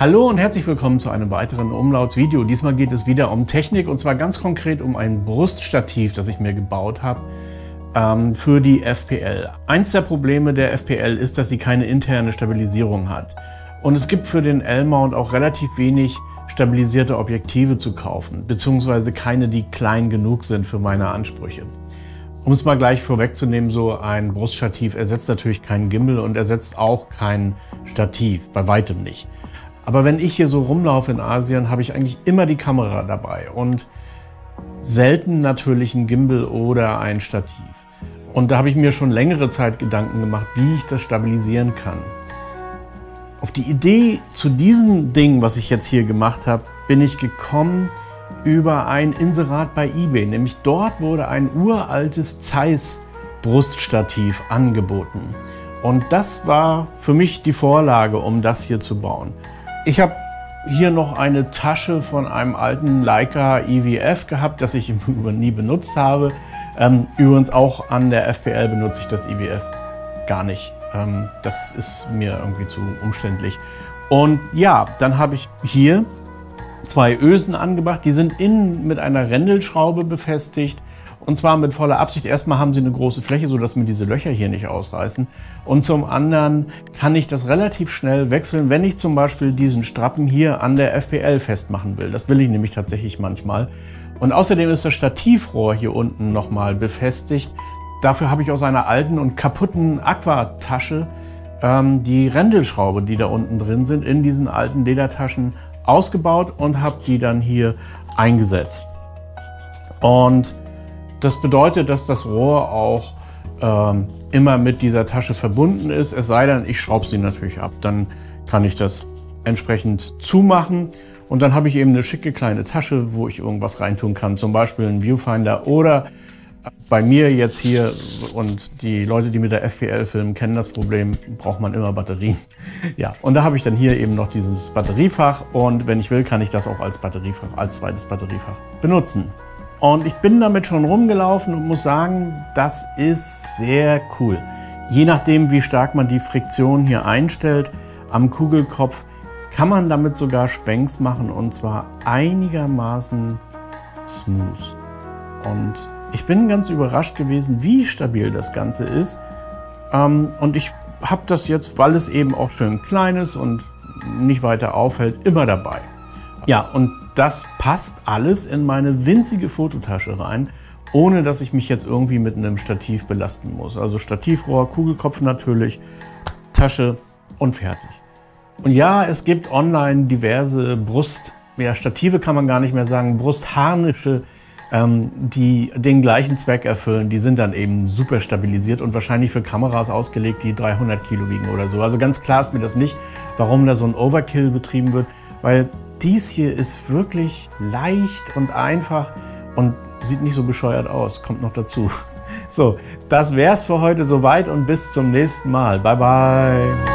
Hallo und herzlich willkommen zu einem weiteren Umlauts-Video. Diesmal geht es wieder um Technik und zwar ganz konkret um ein Bruststativ, das ich mir gebaut habe für die FPL. Eins der Probleme der FPL ist, dass sie keine interne Stabilisierung hat. Und es gibt für den L-Mount auch relativ wenig stabilisierte Objektive zu kaufen, beziehungsweise keine, die klein genug sind für meine Ansprüche. Um es mal gleich vorwegzunehmen, so ein Bruststativ ersetzt natürlich keinen Gimbal und ersetzt auch kein Stativ, bei weitem nicht. Aber wenn ich hier so rumlaufe in Asien, habe ich eigentlich immer die Kamera dabei und selten natürlich ein Gimbal oder ein Stativ. Und da habe ich mir schon längere Zeit Gedanken gemacht, wie ich das stabilisieren kann. Auf die Idee zu diesem Ding, was ich jetzt hier gemacht habe, bin ich gekommen über ein Inserat bei eBay. Nämlich dort wurde ein uraltes Zeiss Bruststativ angeboten. Und das war für mich die Vorlage, um das hier zu bauen. Ich habe hier noch eine Tasche von einem alten Leica EVF gehabt, das ich im Übrigen nie benutzt habe. Übrigens auch an der FPL benutze ich das EVF gar nicht. Das ist mir irgendwie zu umständlich. Und ja, dann habe ich hier zwei Ösen angebracht. Die sind innen mit einer Rändelschraube befestigt. Und zwar mit voller Absicht. Erstmal haben sie eine große Fläche, sodass mir diese Löcher hier nicht ausreißen. Und zum anderen kann ich das relativ schnell wechseln, wenn ich zum Beispiel diesen Strappen hier an der FPL festmachen will. Das will ich nämlich tatsächlich manchmal. Und außerdem ist das Stativrohr hier unten nochmal befestigt. Dafür habe ich aus einer alten und kaputten Aquatasche die Rändelschraube, die da unten drin sind, in diesen alten Ledertaschen ausgebaut und habe die dann hier eingesetzt. Und das bedeutet, dass das Rohr auch immer mit dieser Tasche verbunden ist, es sei denn, ich schraube sie natürlich ab. Dann kann ich das entsprechend zumachen und dann habe ich eben eine schicke kleine Tasche, wo ich irgendwas reintun kann, zum Beispiel einen Viewfinder oder bei mir jetzt hier, und die Leute, die mit der FPL filmen, kennen das Problem, braucht man immer Batterien. Ja, und da habe ich dann hier eben noch dieses Batteriefach und wenn ich will, kann ich das auch als Batteriefach, als zweites Batteriefach benutzen. Und ich bin damit schon rumgelaufen und muss sagen, das ist sehr cool. Je nachdem, wie stark man die Friktion hier einstellt am Kugelkopf, kann man damit sogar Schwenks machen und zwar einigermaßen smooth. Und ich bin ganz überrascht gewesen, wie stabil das Ganze ist. Und ich habe das jetzt, weil es eben auch schön klein ist und nicht weiter auffällt, immer dabei. Ja, und das passt alles in meine winzige Fototasche rein, ohne dass ich mich jetzt irgendwie mit einem Stativ belasten muss. Also Stativrohr, Kugelkopf natürlich, Tasche und fertig. Und ja, es gibt online diverse Stative kann man gar nicht mehr sagen, Brustharnische, die den gleichen Zweck erfüllen. Die sind dann eben super stabilisiert und wahrscheinlich für Kameras ausgelegt, die 300 Kilo wiegen oder so. Also ganz klar ist mir das nicht, warum da so ein Overkill betrieben wird, weil dies hier ist wirklich leicht und einfach und sieht nicht so bescheuert aus, kommt noch dazu. So, das wär's für heute soweit und bis zum nächsten Mal. Bye, bye.